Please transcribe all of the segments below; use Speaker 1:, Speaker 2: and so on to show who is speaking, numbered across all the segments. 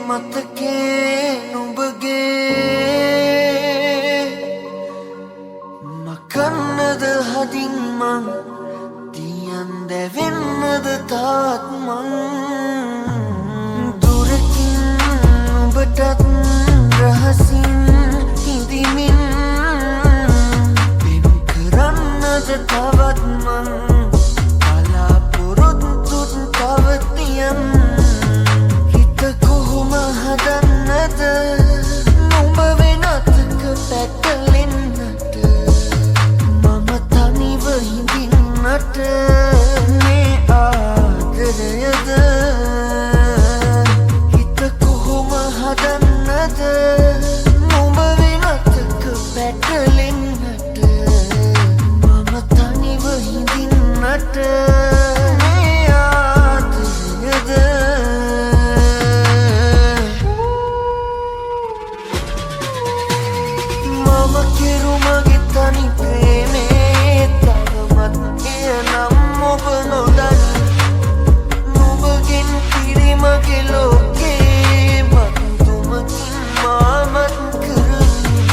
Speaker 1: මතකේ නුඹගේ මකන්නද හදින් මං තියන් දැවෙන්නද තාත් මං දුරකින් නුඹටත් රහසින් හිඳිමින් පෙම් කරන්නද තවත් මං බලාපොරොත්තුත් පවතියම් හදන්නද නුඹ වෙනතක පැටලෙන්නට මම තනිව හිඳින්නට මේ ආදරයද හිත කොහොම හදන්නද නුඹ වෙනතක පැටලෙන්නට මම තනිව හිඳින්නට මගේ තනි ප්‍රේමේ තවමත් එය නම් ඔබ නොදනි නුඹගෙන් පිරි මගේ ලෝකේ මතුමකින් මාමත් කරමි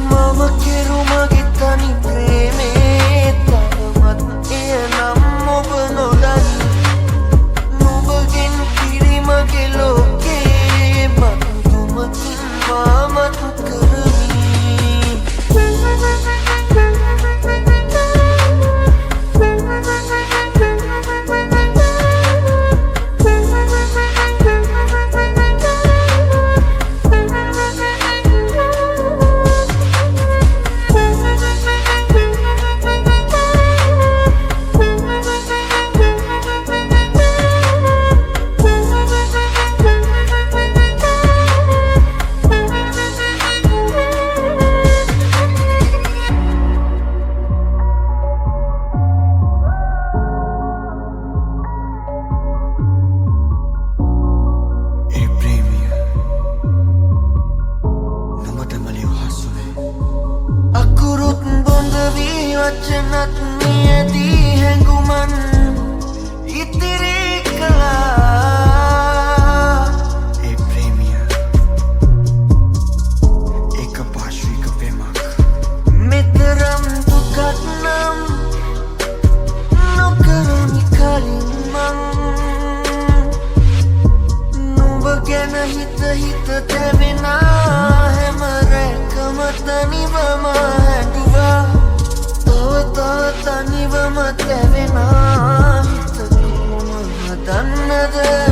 Speaker 1: මම කෙරු මගේ තනි ප්‍රේමේ තවමත් එය නම් ඔබ නොදනි නුඹගෙන් පිරි මගේ ලෝකේ මතුමකින් මාමත් කරමි වචනත් නියදී හැඟුමන් ඉතිරි කළා ඒ ප්‍රේමිය එක පාර්ශ්වික පෙමක් මෙතරම් දුකක් නම් නොකරමි කලින් මං නුඹ ගැන හිත තැවෙනා හැම රැකම තනිවම හැදුවා තනිවම තැවෙනා හිත කොහොම හදන්නද